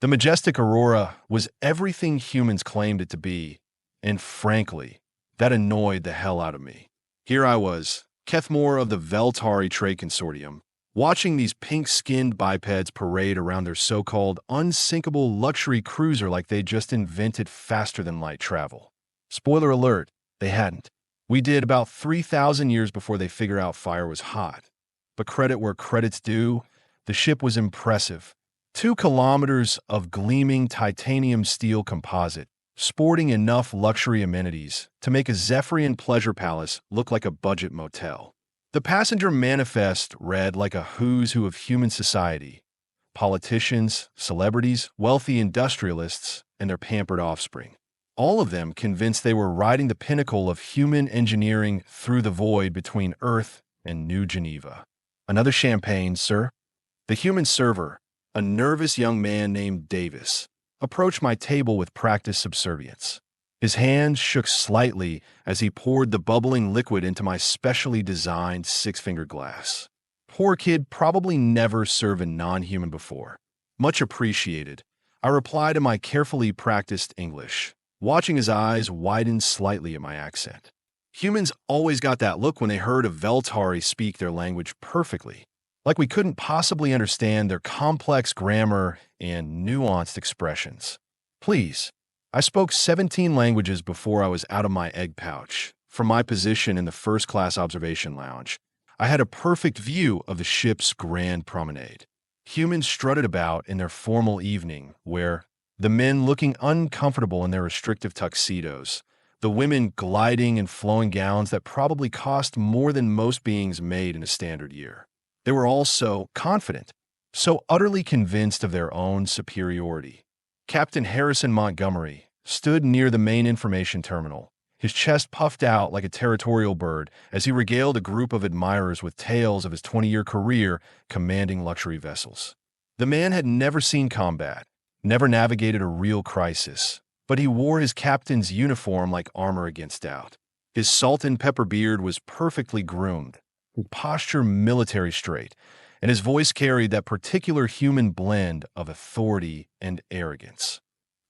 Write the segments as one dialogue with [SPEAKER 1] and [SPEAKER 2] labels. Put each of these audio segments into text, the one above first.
[SPEAKER 1] The majestic Aurora was everything humans claimed it to be, and frankly, that annoyed the hell out of me. Here I was, Kethmore of the Veltari Trade Consortium, watching these pink-skinned bipeds parade around their so-called unsinkable luxury cruiser like they just invented faster-than-light travel. Spoiler alert, they hadn't. We did about 3,000 years before they figured out fire was hot. But credit where credit's due, the ship was impressive. 2 kilometers of gleaming titanium steel composite, sporting enough luxury amenities to make a Zephyrian pleasure palace look like a budget motel. The passenger manifest read like a who's who of human society: politicians, celebrities, wealthy industrialists, and their pampered offspring. All of them convinced they were riding the pinnacle of human engineering through the void between Earth and New Geneva. Another champagne, sir? The human server, a nervous young man named Davis, approached my table with practiced subservience. His hand shook slightly as he poured the bubbling liquid into my specially designed 6-finger glass. Poor kid, probably never served a non-human before. Much appreciated, I replied in my carefully practiced English, watching his eyes widen slightly at my accent. Humans always got that look when they heard a Veltari speak their language perfectly, like we couldn't possibly understand their complex grammar and nuanced expressions. Please, I spoke 17 languages before I was out of my egg pouch. From my position in the first-class observation lounge, I had a perfect view of the ship's grand promenade. Humans strutted about in their formal evening wear, the men looking uncomfortable in their restrictive tuxedos, the women gliding in flowing gowns that probably cost more than most beings made in a standard year. They were all so confident, so utterly convinced of their own superiority. Captain Harrison Montgomery stood near the main information terminal, his chest puffed out like a territorial bird as he regaled a group of admirers with tales of his 20-year career commanding luxury vessels. The man had never seen combat, never navigated a real crisis, but he wore his captain's uniform like armor against doubt. His salt and pepper beard was perfectly groomed, his posture military straight, and his voice carried that particular human blend of authority and arrogance.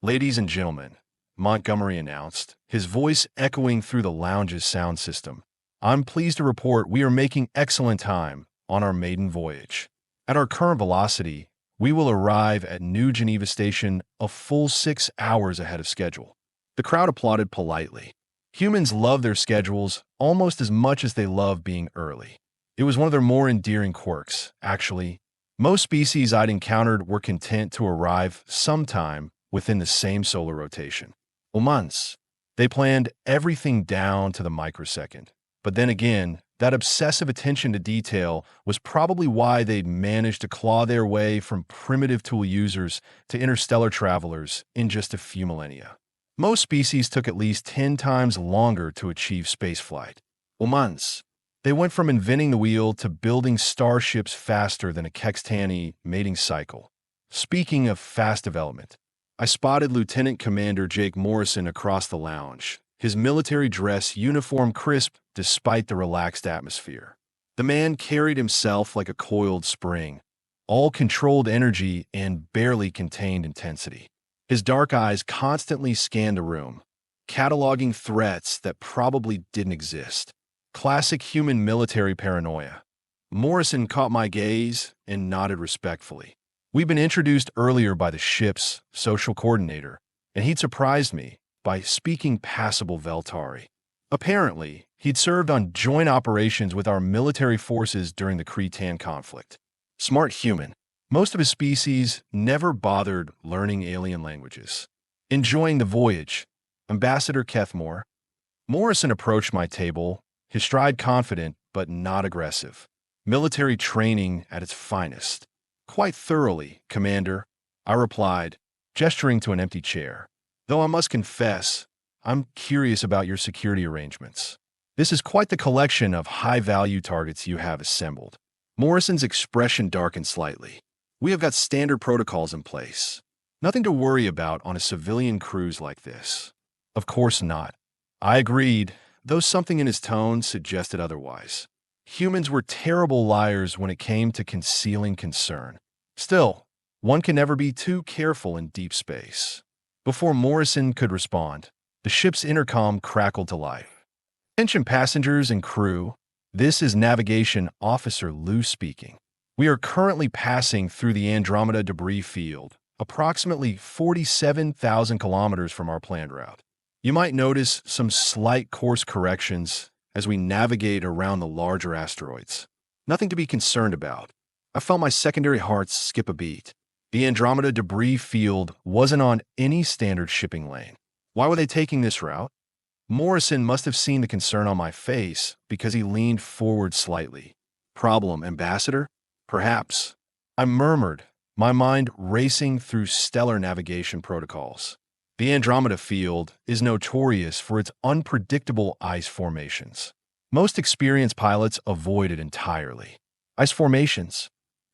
[SPEAKER 1] "Ladies and gentlemen," Montgomery announced, his voice echoing through the lounge's sound system, "I'm pleased to report we are making excellent time on our maiden voyage. At our current velocity, we will arrive at New Geneva Station a full 6 hours ahead of schedule." The crowd applauded politely. Humans love their schedules almost as much as they love being early. It was one of their more endearing quirks, actually. Most species I'd encountered were content to arrive sometime within the same solar rotation. Months. They planned everything down to the microsecond. But then again, that obsessive attention to detail was probably why they'd managed to claw their way from primitive tool users to interstellar travelers in just a few millennia. Most species took at least 10 times longer to achieve spaceflight. Months. They went from inventing the wheel to building starships faster than a Kextani mating cycle. Speaking of fast development, I spotted Lieutenant Commander Jake Morrison across the lounge, his military dress uniform crisp despite the relaxed atmosphere. The man carried himself like a coiled spring, all controlled energy and barely contained intensity. His dark eyes constantly scanned the room, cataloging threats that probably didn't exist. Classic human military paranoia. Morrison caught my gaze and nodded respectfully. We'd been introduced earlier by the ship's social coordinator, and he'd surprised me by speaking passable Veltari. Apparently, he'd served on joint operations with our military forces during the Cretan conflict. Smart human. Most of his species never bothered learning alien languages. Enjoying the voyage, Ambassador Kethmore. Morrison approached my table, his stride confident but not aggressive. Military training at its finest. "Quite thoroughly, Commander," I replied, gesturing to an empty chair. "Though I must confess, I'm curious about your security arrangements. This is quite the collection of high-value targets you have assembled." Morrison's expression darkened slightly. "We have got standard protocols in place. Nothing to worry about on a civilian cruise like this." "Of course not." I agreed, though something in his tone suggested otherwise. Humans were terrible liars when it came to concealing concern. "Still, One can never be too careful in deep space. Before Morrison could respond, the ship's intercom crackled to life. Attention passengers and crew, this is Navigation Officer Lou speaking. We are currently passing through the Andromeda debris field, approximately 47,000 kilometers from our planned route. You might notice some slight course corrections as we navigate around the larger asteroids. Nothing to be concerned about. I felt my secondary hearts skip a beat. The Andromeda debris field wasn't on any standard shipping lane. Why were they taking this route? Morrison must have seen the concern on my face because he leaned forward slightly. Problem, Ambassador? Perhaps. I murmured, my mind racing through stellar navigation protocols. The Andromeda field is notorious for its unpredictable ice formations. Most experienced pilots avoid it entirely. Ice formations.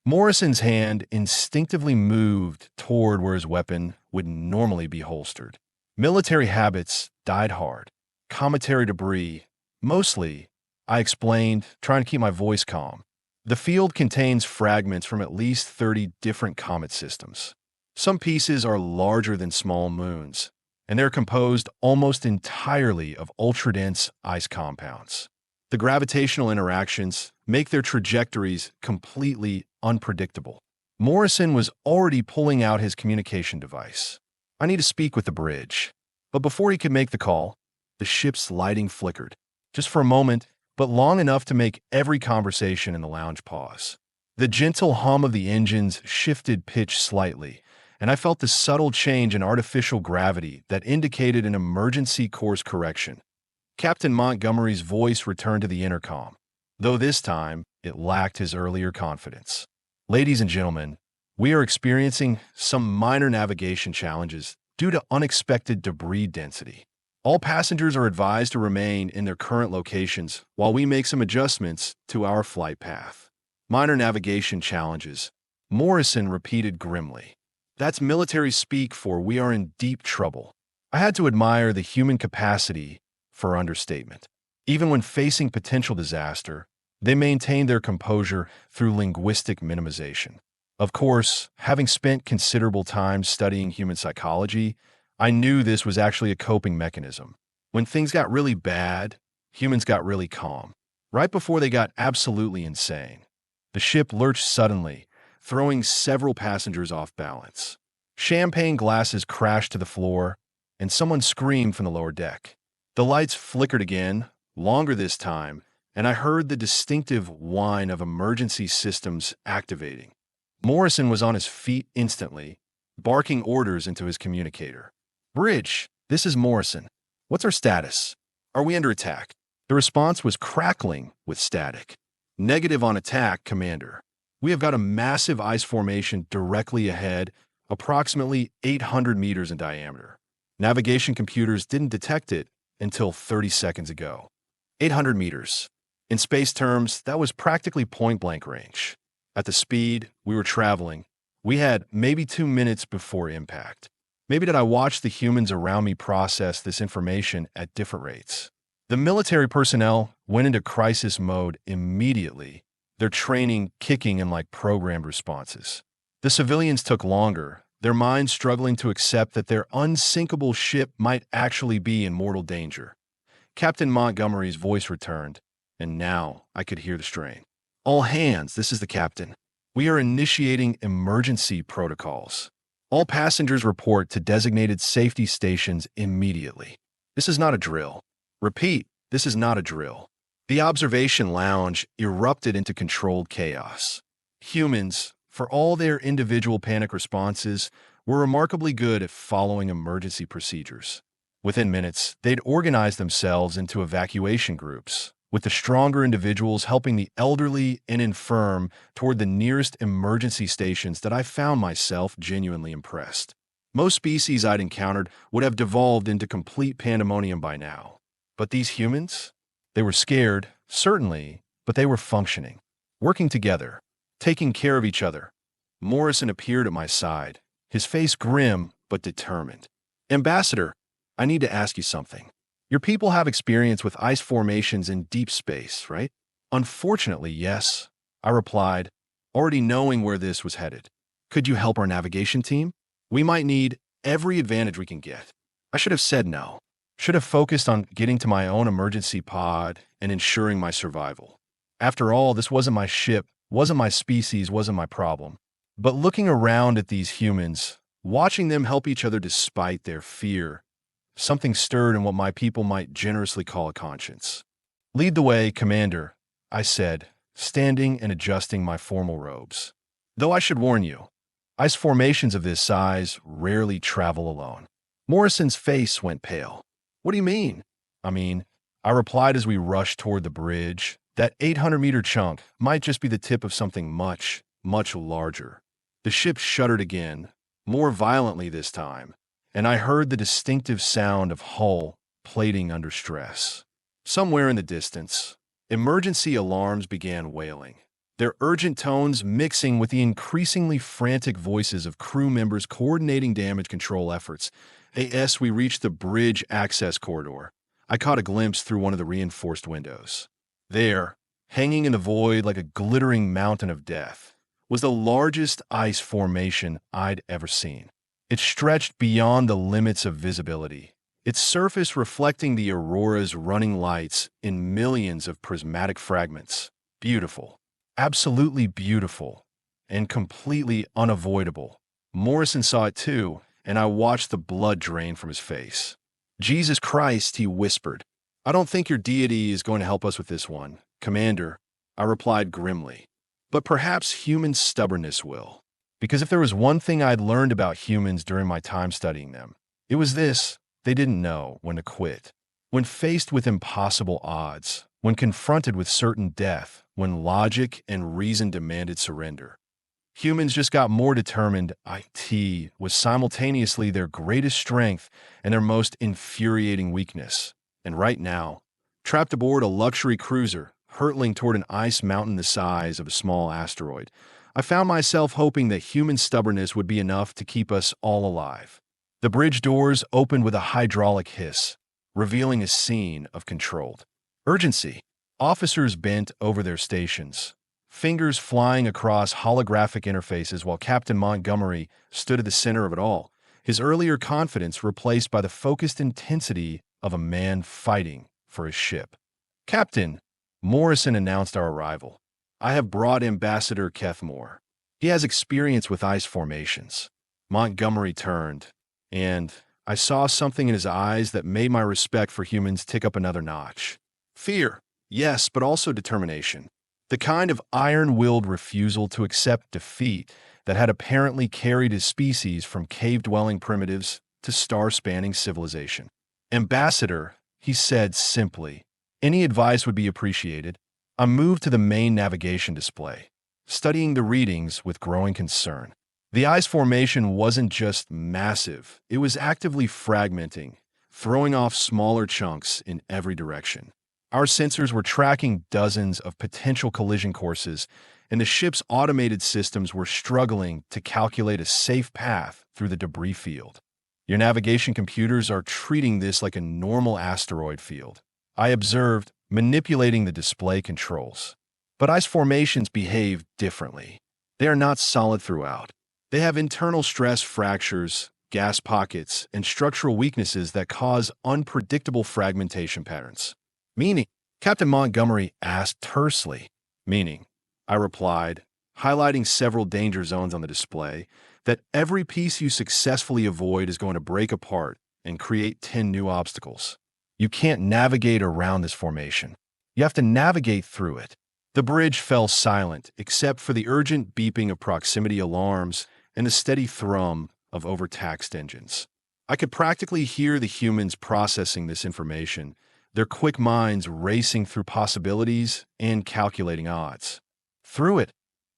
[SPEAKER 1] Morrison's hand instinctively moved toward where his weapon would normally be holstered. Military habits died hard. Cometary debris, mostly, I explained, trying to keep my voice calm. The field contains fragments from at least 30 different comet systems. Some pieces are larger than small moons, and they're composed almost entirely of ultradense ice compounds. The gravitational interactions make their trajectories completely unpredictable. Morrison was already pulling out his communication device. I need to speak with the bridge. But before he could make the call, the ship's lighting flickered. Just for a moment, but long enough to make every conversation in the lounge pause. The gentle hum of the engines shifted pitch slightly, and I felt the subtle change in artificial gravity that indicated an emergency course correction. Captain Montgomery's voice returned to the intercom, though this time it lacked his earlier confidence. Ladies and gentlemen, we are experiencing some minor navigation challenges due to unexpected debris density. All passengers are advised to remain in their current locations while we make some adjustments to our flight path. Minor navigation challenges, Morrison repeated grimly. That's military speak for we are in deep trouble. I had to admire the human capacity for understatement. Even when facing potential disaster, they maintained their composure through linguistic minimization. Of course, having spent considerable time studying human psychology, I knew this was actually a coping mechanism. When things got really bad, humans got really calm. Right before they got absolutely insane, the ship lurched suddenly, throwing several passengers off balance. Champagne glasses crashed to the floor, and someone screamed from the lower deck. The lights flickered again, longer this time, and I heard the distinctive whine of emergency systems activating. Morrison was on his feet instantly, barking orders into his communicator. Bridge, this is Morrison. What's our status? Are we under attack? The response was crackling with static. Negative on attack, Commander. We have got a massive ice formation directly ahead, approximately 800 meters in diameter. Navigation computers didn't detect it until 30 seconds ago. 800 meters. In space terms, that was practically point-blank range. At the speed we were traveling, we had maybe 2 minutes before impact. Maybe did I watch the humans around me process this information at different rates? The military personnel went into crisis mode immediately, their training kicking in like programmed responses. The civilians took longer, their minds struggling to accept that their unsinkable ship might actually be in mortal danger. Captain Montgomery's voice returned, and now I could hear the strain. All hands, this is the captain. We are initiating emergency protocols. All passengers report to designated safety stations immediately. This is not a drill. Repeat, this is not a drill. The observation lounge erupted into controlled chaos. Humans, for all their individual panic responses, were remarkably good at following emergency procedures. Within minutes, they'd organized themselves into evacuation groups, with the stronger individuals helping the elderly and infirm toward the nearest emergency stations that I found myself genuinely impressed. Most species I'd encountered would have devolved into complete pandemonium by now. But these humans? They were scared, certainly, but they were functioning, working together, taking care of each other. Morrison appeared at my side, his face grim but determined. Ambassador, I need to ask you something. Your people have experience with ice formations in deep space, right? Unfortunately, yes, I replied, already knowing where this was headed. Could you help our navigation team? We might need every advantage we can get. I should have said no. Should have focused on getting to my own emergency pod and ensuring my survival. After all, this wasn't my ship, wasn't my species, wasn't my problem. But looking around at these humans, watching them help each other despite their fear, something stirred in what my people might generously call a conscience. "Lead the way, Commander," I said, standing and adjusting my formal robes. Though I should warn you, ice formations of this size rarely travel alone. Morrison's face went pale. "What do you mean?" I replied as we rushed toward the bridge. That 800-meter chunk might just be the tip of something much, much larger. The ship shuddered again, more violently this time, and I heard the distinctive sound of hull plating under stress. Somewhere in the distance, emergency alarms began wailing, their urgent tones mixing with the increasingly frantic voices of crew members coordinating damage control efforts. As we reached the bridge access corridor, I caught a glimpse through one of the reinforced windows. There, hanging in the void like a glittering mountain of death, was the largest ice formation I'd ever seen. It stretched beyond the limits of visibility, its surface reflecting the Aurora's running lights in millions of prismatic fragments. Beautiful, absolutely beautiful, and completely unavoidable. Morrison saw it too, and I watched the blood drain from his face. "Jesus Christ," he whispered. "I don't think your deity is going to help us with this one, Commander," I replied grimly. "But perhaps human stubbornness will. Because if there was one thing I'd learned about humans during my time studying them, it was this: they didn't know when to quit. When faced with impossible odds, when confronted with certain death, when logic and reason demanded surrender, humans just got more determined. It was simultaneously their greatest strength and their most infuriating weakness. And right now, trapped aboard a luxury cruiser, hurtling toward an ice mountain the size of a small asteroid, I found myself hoping that human stubbornness would be enough to keep us all alive. The bridge doors opened with a hydraulic hiss, revealing a scene of controlled urgency. Officers bent over their stations, fingers flying across holographic interfaces while Captain Montgomery stood at the center of it all, his earlier confidence replaced by the focused intensity of a man fighting for his ship. "Captain," Morrison announced our arrival. "I have brought Ambassador Kethmore. He has experience with ice formations." Montgomery turned, and I saw something in his eyes that made my respect for humans tick up another notch. Fear, yes, but also determination. The kind of iron-willed refusal to accept defeat that had apparently carried his species from cave-dwelling primitives to star-spanning civilization. "Ambassador," he said simply, "any advice would be appreciated." I moved to the main navigation display, studying the readings with growing concern. The ice formation wasn't just massive, it was actively fragmenting, throwing off smaller chunks in every direction. Our sensors were tracking dozens of potential collision courses, and the ship's automated systems were struggling to calculate a safe path through the debris field. "Your navigation computers are treating this like a normal asteroid field," I observed, manipulating the display controls. "But ice formations behave differently. They are not solid throughout. They have internal stress fractures, gas pockets, and structural weaknesses that cause unpredictable fragmentation patterns." "Meaning?" Captain Montgomery asked tersely. "Meaning," I replied, highlighting several danger zones on the display, "that every piece you successfully avoid is going to break apart and create 10 new obstacles. You can't navigate around this formation. You have to navigate through it." The bridge fell silent, except for the urgent beeping of proximity alarms and the steady thrum of overtaxed engines. I could practically hear the humans processing this information, their quick minds racing through possibilities and calculating odds. "Through it,"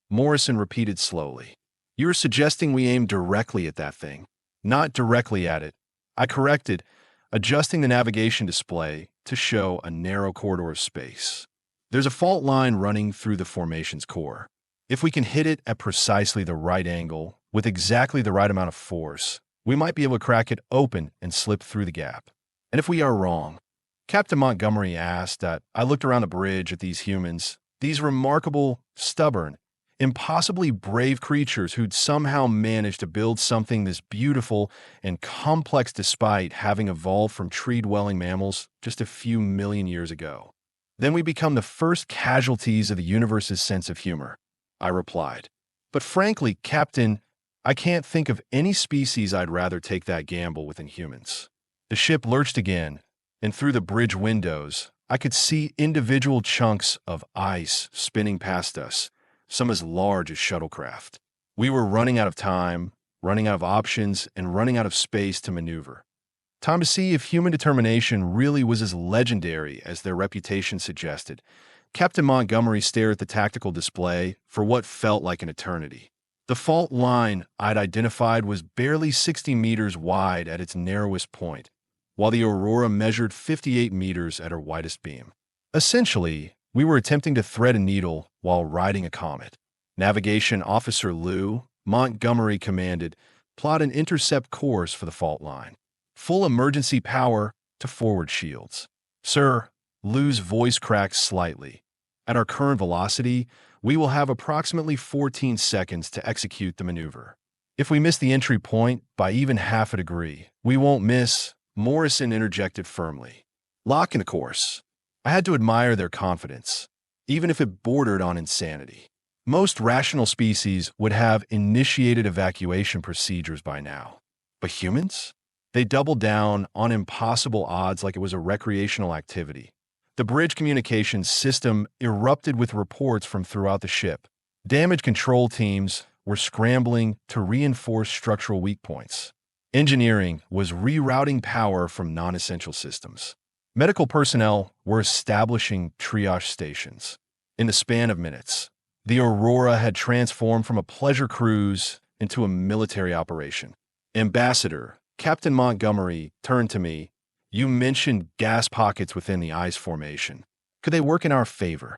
[SPEAKER 1] Morrison repeated slowly. "You're suggesting we aim directly at that thing." "Not directly at it," I corrected, adjusting the navigation display to show a narrow corridor of space. "There's a fault line running through the formation's core. If we can hit it at precisely the right angle, with exactly the right amount of force, we might be able to crack it open and slip through the gap. And if we are wrong," Captain Montgomery asked. I looked around the bridge at these humans, these remarkable, stubborn, Impossibly brave creatures who'd somehow managed to build something this beautiful and complex despite having evolved from tree-dwelling mammals just a few million years ago. Then we become the first casualties of the universe's sense of humor, I replied. But frankly, Captain, I can't think of any species I'd rather take that gamble with than humans. The ship lurched again, and through the bridge windows, I could see individual chunks of ice spinning past us, some as large as shuttlecraft. We were running out of time, running out of options, and running out of space to maneuver. Time to see if human determination really was as legendary as their reputation suggested. Captain Montgomery stared at the tactical display for what felt like an eternity. The fault line I'd identified was barely 60 meters wide at its narrowest point, while the Aurora measured 58 meters at her widest beam. Essentially, we were attempting to thread a needle while riding a comet. Navigation Officer Lou, Montgomery commanded, plot an intercept course for the fault line. Full emergency power to forward shields. Sir, Lou's voice cracked slightly. At our current velocity, we will have approximately 14 seconds to execute the maneuver. If we miss the entry point by even half a degree, we won't miss, Morrison interjected firmly. Lock in the course. I had to admire their confidence, even if it bordered on insanity. Most rational species would have initiated evacuation procedures by now. But humans? They doubled down on impossible odds like it was a recreational activity. The bridge communications system erupted with reports from throughout the ship. Damage control teams were scrambling to reinforce structural weak points. Engineering was rerouting power from non-essential systems. Medical personnel were establishing triage stations. In the span of minutes, the Aurora had transformed from a pleasure cruise into a military operation. Ambassador, Captain Montgomery turned to me. You mentioned gas pockets within the ice formation. Could they work in our favor?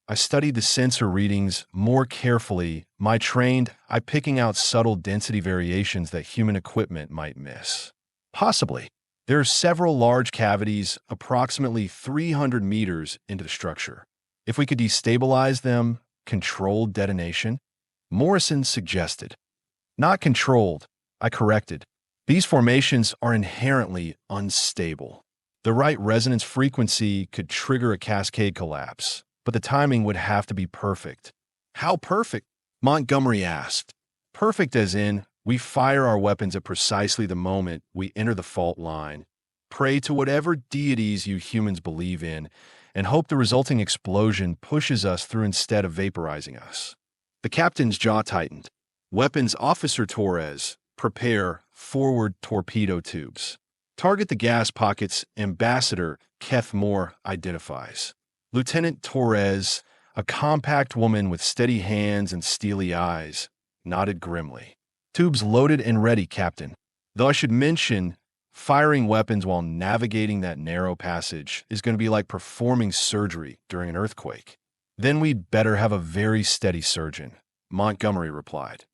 [SPEAKER 1] I studied the sensor readings more carefully, my trained eye picking out subtle density variations that human equipment might miss. Possibly. There are several large cavities approximately 300 meters into the structure. If we could destabilize them, controlled detonation? Morrison suggested. Not controlled, I corrected. These formations are inherently unstable. The right resonance frequency could trigger a cascade collapse, but the timing would have to be perfect. How perfect? Montgomery asked. Perfect as in, we fire our weapons at precisely the moment we enter the fault line, pray to whatever deities you humans believe in, and hope the resulting explosion pushes us through instead of vaporizing us. The captain's jaw tightened. Weapons Officer Torres, prepare forward torpedo tubes. Target the gas pockets Ambassador Keth Moore identifies. Lieutenant Torres, a compact woman with steady hands and steely eyes, nodded grimly. Tubes loaded and ready, Captain. Though I should mention, firing weapons while navigating that narrow passage is going to be like performing surgery during an earthquake. Then we'd better have a very steady surgeon, Montgomery replied.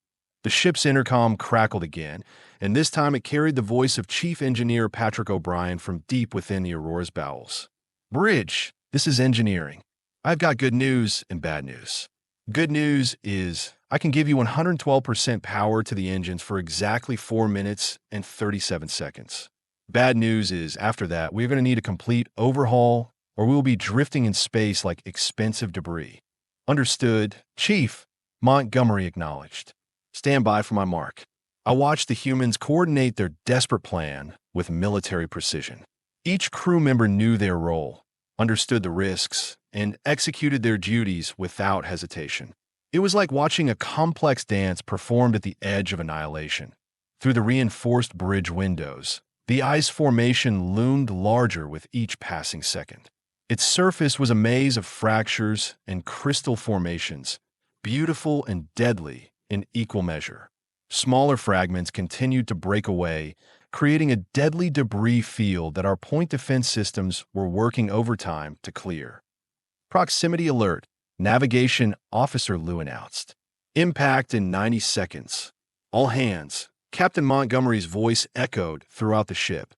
[SPEAKER 1] The ship's intercom crackled again, and this time it carried the voice of Chief Engineer Patrick O'Brien from deep within the Aurora's bowels. Bridge, this is engineering. I've got good news and bad news. Good news is I can give you 112% power to the engines for exactly 4 minutes and 37 seconds. Bad news is after that, we're going to need a complete overhaul or we will be drifting in space like expensive debris. Understood, Chief, Montgomery acknowledged. Stand by for my mark. I watched the humans coordinate their desperate plan with military precision. Each crew member knew their role, understood the risks, and executed their duties without hesitation. It was like watching a complex dance performed at the edge of annihilation. Through the reinforced bridge windows, the ice formation loomed larger with each passing second. Its surface was a maze of fractures and crystal formations, beautiful and deadly in equal measure. Smaller fragments continued to break away, creating a deadly debris field that our point defense systems were working overtime to clear. Proximity alert, Navigation Officer Lou announced. Impact in 90 seconds. All hands. Captain Montgomery's voice echoed throughout the ship.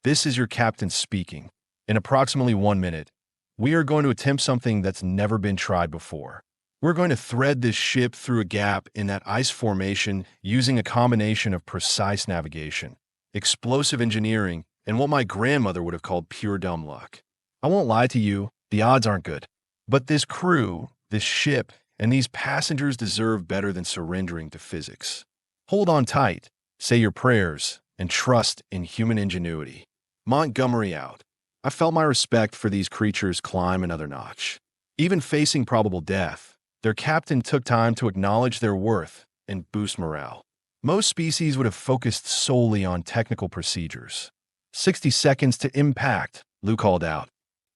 [SPEAKER 1] This is your captain speaking. In approximately 1 minute, we are going to attempt something that's never been tried before. We're going to thread this ship through a gap in that ice formation using a combination of precise navigation, explosive engineering, and what my grandmother would have called pure dumb luck. I won't lie to you, the odds aren't good. But this crew, this ship, and these passengers deserve better than surrendering to physics. Hold on tight, say your prayers, and trust in human ingenuity. Montgomery out. I felt my respect for these creatures climb another notch. Even facing probable death, their captain took time to acknowledge their worth and boost morale. Most species would have focused solely on technical procedures. 60 seconds to impact, Lou called out.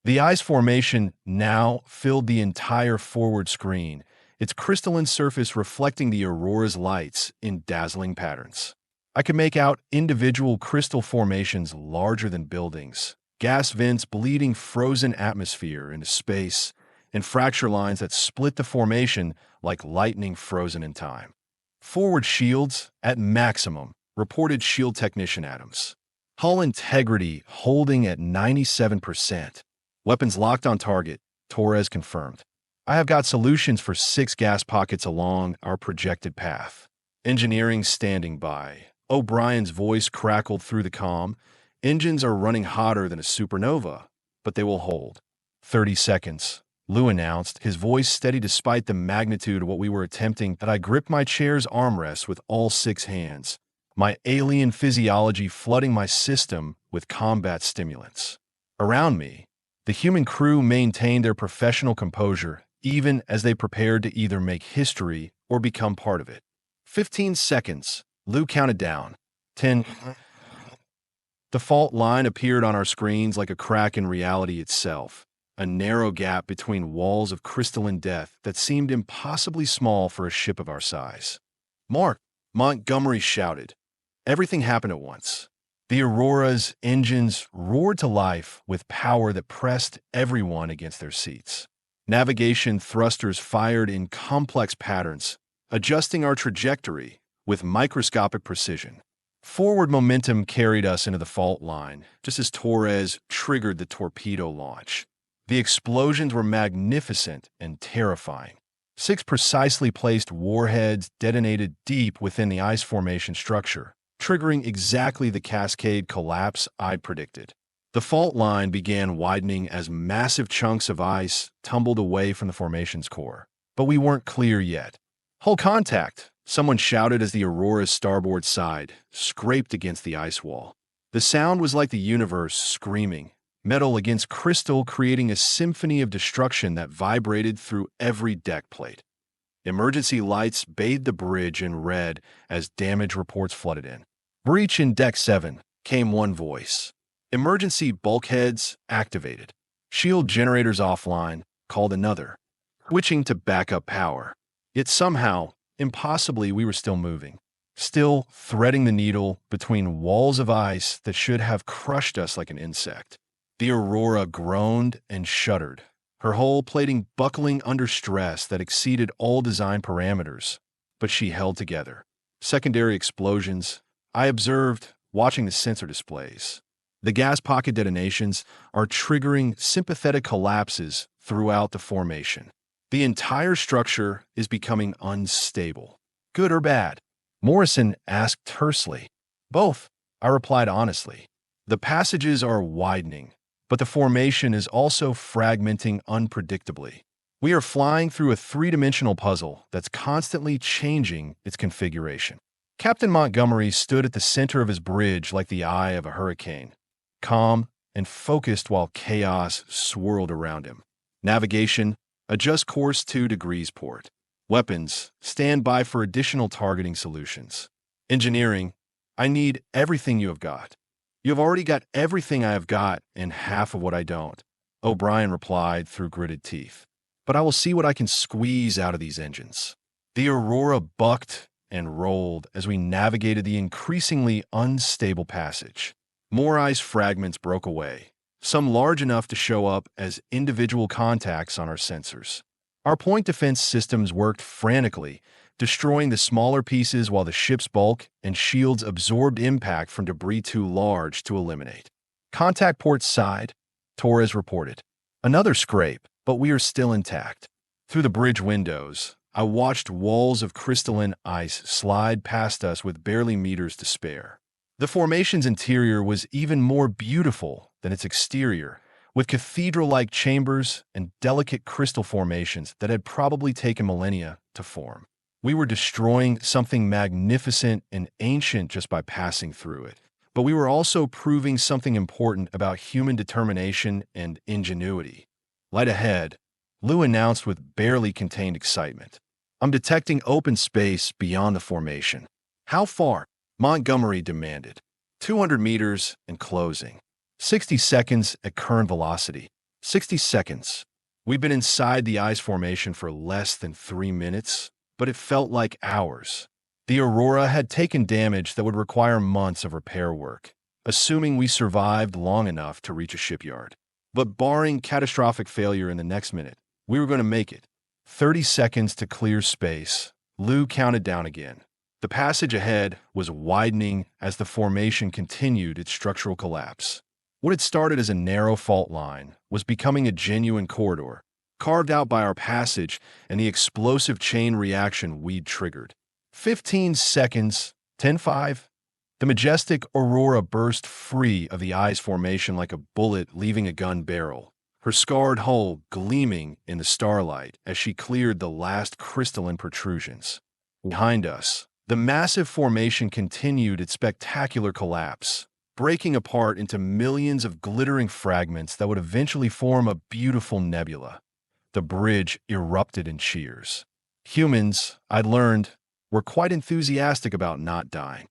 [SPEAKER 1] The ice formation now filled the entire forward screen, its crystalline surface reflecting the Aurora's lights in dazzling patterns. I could make out individual crystal formations larger than buildings, gas vents bleeding frozen atmosphere into space, and fracture lines that split the formation like lightning frozen in time. Forward shields at maximum, reported shield technician Adams. Hull integrity holding at 97%. Weapons locked on target, Torres confirmed. I have got solutions for 6 gas pockets along our projected path. Engineering standing by. O'Brien's voice crackled through the comm. Engines are running hotter than a supernova, but they will hold. 30 seconds. Lou announced, his voice steady despite the magnitude of what we were attempting, and I gripped my chair's armrest with all 6 hands, my alien physiology flooding my system with combat stimulants. Around me, the human crew maintained their professional composure, even as they prepared to either make history or become part of it. 15 seconds. Lou counted down. 10. The fault line appeared on our screens like a crack in reality itself. A narrow gap between walls of crystalline death that seemed impossibly small for a ship of our size. Mark, Montgomery shouted. Everything happened at once. The Aurora's engines roared to life with power that pressed everyone against their seats. Navigation thrusters fired in complex patterns, adjusting our trajectory with microscopic precision. Forward momentum carried us into the fault line, just as Torres triggered the torpedo launch. The explosions were magnificent and terrifying. 6 precisely placed warheads detonated deep within the ice formation structure, triggering exactly the cascade collapse I'd predicted. The fault line began widening as massive chunks of ice tumbled away from the formation's core. But we weren't clear yet. Hull contact, someone shouted as the Aurora's starboard side scraped against the ice wall. The sound was like the universe screaming, metal against crystal creating a symphony of destruction that vibrated through every deck plate. Emergency lights bathed the bridge in red as damage reports flooded in. Breach in Deck 7, came one voice. Emergency bulkheads activated. Shield generators offline, called another. Switching to backup power. Yet somehow, impossibly, we were still moving. Still threading the needle between walls of ice that should have crushed us like an insect. The Aurora groaned and shuddered, her hull plating buckling under stress that exceeded all design parameters, but she held together. Secondary explosions, I observed, watching the sensor displays. The gas pocket detonations are triggering sympathetic collapses throughout the formation. The entire structure is becoming unstable. Good or bad? Morrison asked tersely. Both, I replied honestly. The passages are widening, but the formation is also fragmenting unpredictably. We are flying through a 3-dimensional puzzle that's constantly changing its configuration. Captain Montgomery stood at the center of his bridge like the eye of a hurricane, calm and focused while chaos swirled around him. Navigation, adjust course 2 degrees port. Weapons, stand by for additional targeting solutions. Engineering, I need everything you have got. You have already got everything I have got and half of what I don't, O'Brien replied through gritted teeth. But I will see what I can squeeze out of these engines. The Aurora bucked and rolled as we navigated the increasingly unstable passage. More ice fragments broke away, some large enough to show up as individual contacts on our sensors. Our point defense systems worked frantically, destroying the smaller pieces while the ship's bulk and shields absorbed impact from debris too large to eliminate. Contact port side, Torres reported. Another scrape, but we are still intact. Through the bridge windows, I watched walls of crystalline ice slide past us with barely meters to spare. The formation's interior was even more beautiful than its exterior, with cathedral-like chambers and delicate crystal formations that had probably taken millennia to form. We were destroying something magnificent and ancient just by passing through it. But we were also proving something important about human determination and ingenuity. Light ahead, Lou announced with barely contained excitement. I'm detecting open space beyond the formation. How far? Montgomery demanded. 200 meters and closing. 60 seconds at current velocity. 60 seconds. We've been inside the ice formation for less than 3 minutes, but it felt like hours. The Aurora had taken damage that would require months of repair work, assuming we survived long enough to reach a shipyard. But barring catastrophic failure in the next minute, we were going to make it. 30 seconds to clear space. Lou counted down again. The passage ahead was widening as the formation continued its structural collapse. What had started as a narrow fault line was becoming a genuine corridor, carved out by our passage and the explosive chain reaction we'd triggered. 15 seconds, 10-5. The majestic Aurora burst free of the ice formation like a bullet leaving a gun barrel, her scarred hull gleaming in the starlight as she cleared the last crystalline protrusions. Behind us, the massive formation continued its spectacular collapse, breaking apart into millions of glittering fragments that would eventually form a beautiful nebula. The bridge erupted in cheers. Humans, I'd learned, were quite enthusiastic about not dying.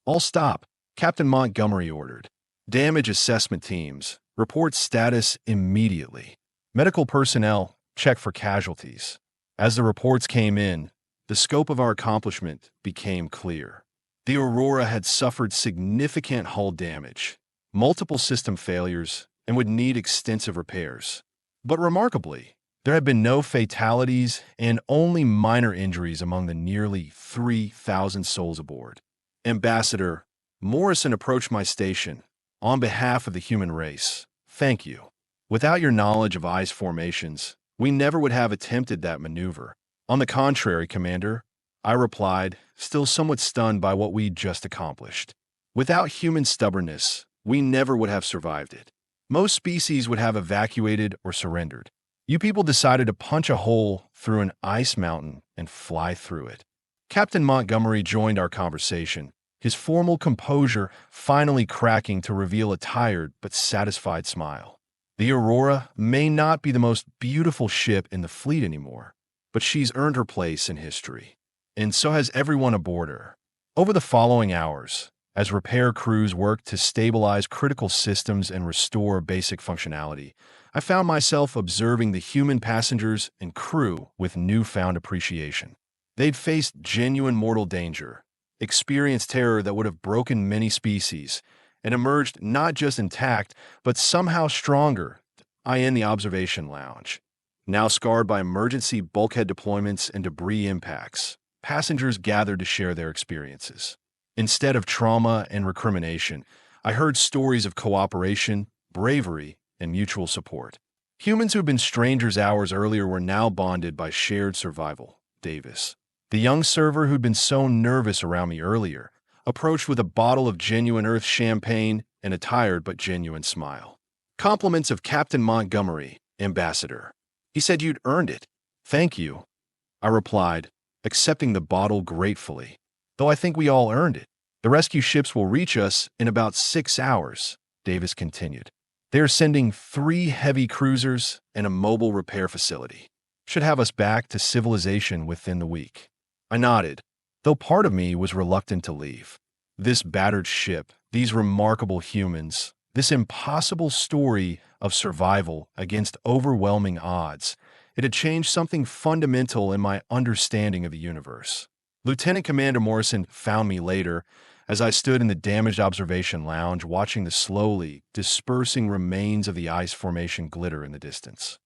[SPEAKER 1] All stop, Captain Montgomery ordered. Damage assessment teams, report status immediately. Medical personnel, check for casualties. As the reports came in, the scope of our accomplishment became clear. The Aurora had suffered significant hull damage, multiple system failures, and would need extensive repairs. But remarkably, there had been no fatalities and only minor injuries among the nearly 3,000 souls aboard. Ambassador, Morrison approached my station. On behalf of the human race, thank you. Without your knowledge of ice formations, we never would have attempted that maneuver. On the contrary, Commander, I replied, still somewhat stunned by what we'd just accomplished. Without human stubbornness, we never would have survived it. Most species would have evacuated or surrendered. You people decided to punch a hole through an ice mountain and fly through it. Captain Montgomery joined our conversation, his formal composure finally cracking to reveal a tired but satisfied smile. The Aurora may not be the most beautiful ship in the fleet anymore, but she's earned her place in history. And so has everyone aboard her. Over the following hours, as repair crews worked to stabilize critical systems and restore basic functionality, I found myself observing the human passengers and crew with newfound appreciation. They'd faced genuine mortal danger, experienced terror that would have broken many species, and emerged not just intact, but somehow stronger. I in the observation lounge. Now scarred by emergency bulkhead deployments and debris impacts, passengers gathered to share their experiences. Instead of trauma and recrimination, I heard stories of cooperation, bravery, and mutual support. Humans who had been strangers hours earlier were now bonded by shared survival. Davis, the young server who'd been so nervous around me earlier, approached with a bottle of genuine Earth champagne and a tired but genuine smile. Compliments of Captain Montgomery, Ambassador. He said you'd earned it. Thank you, I replied, accepting the bottle gratefully. Though I think we all earned it. The rescue ships will reach us in about 6 hours, Davis continued. They are sending 3 heavy cruisers and a mobile repair facility. Should have us back to civilization within the week. I nodded, though part of me was reluctant to leave. This battered ship, these remarkable humans, this impossible story of survival against overwhelming odds, it had changed something fundamental in my understanding of the universe. Lieutenant Commander Morrison found me later as I stood in the damaged observation lounge watching the slowly dispersing remains of the ice formation glitter in the distance.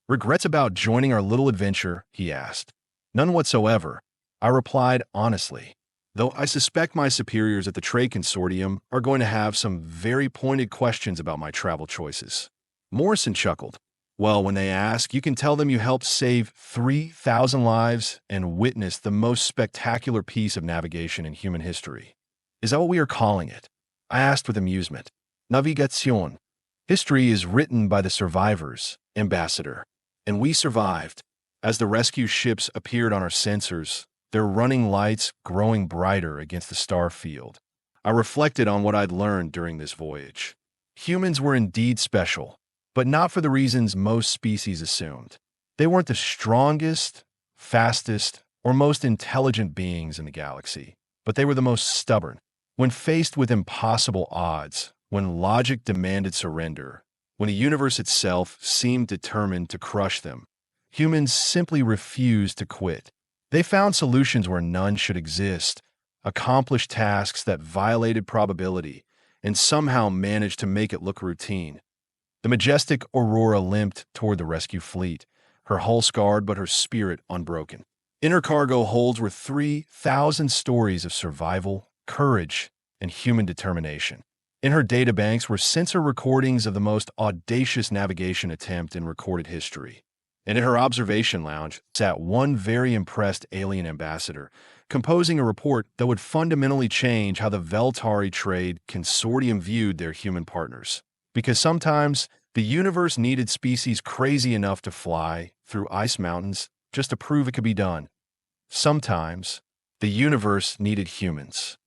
[SPEAKER 1] Regrets about joining our little adventure? He asked. None whatsoever, I replied honestly, though I suspect my superiors at the Trade Consortium are going to have some very pointed questions about my travel choices. Morrison chuckled. Well, when they ask, you can tell them you helped save 3,000 lives and witnessed the most spectacular piece of navigation in human history. Is that what we are calling it? I asked with amusement. Navigation. History is written by the survivors, Ambassador. And we survived. As the rescue ships appeared on our sensors, their running lights growing brighter against the star field, I reflected on what I'd learned during this voyage. Humans were indeed special, but not for the reasons most species assumed. They weren't the strongest, fastest, or most intelligent beings in the galaxy, but they were the most stubborn. When faced with impossible odds, when logic demanded surrender, when the universe itself seemed determined to crush them, humans simply refused to quit. They found solutions where none should exist, accomplished tasks that violated probability, and somehow managed to make it look routine. The majestic Aurora limped toward the rescue fleet, her hull scarred but her spirit unbroken. In her cargo holds were 3,000 stories of survival, courage, and human determination. In her databanks were sensor recordings of the most audacious navigation attempt in recorded history. And in her observation lounge sat one very impressed alien ambassador, composing a report that would fundamentally change how the Veltari Trade Consortium viewed their human partners. Because sometimes the universe needed species crazy enough to fly through ice mountains just to prove it could be done. Sometimes the universe needed humans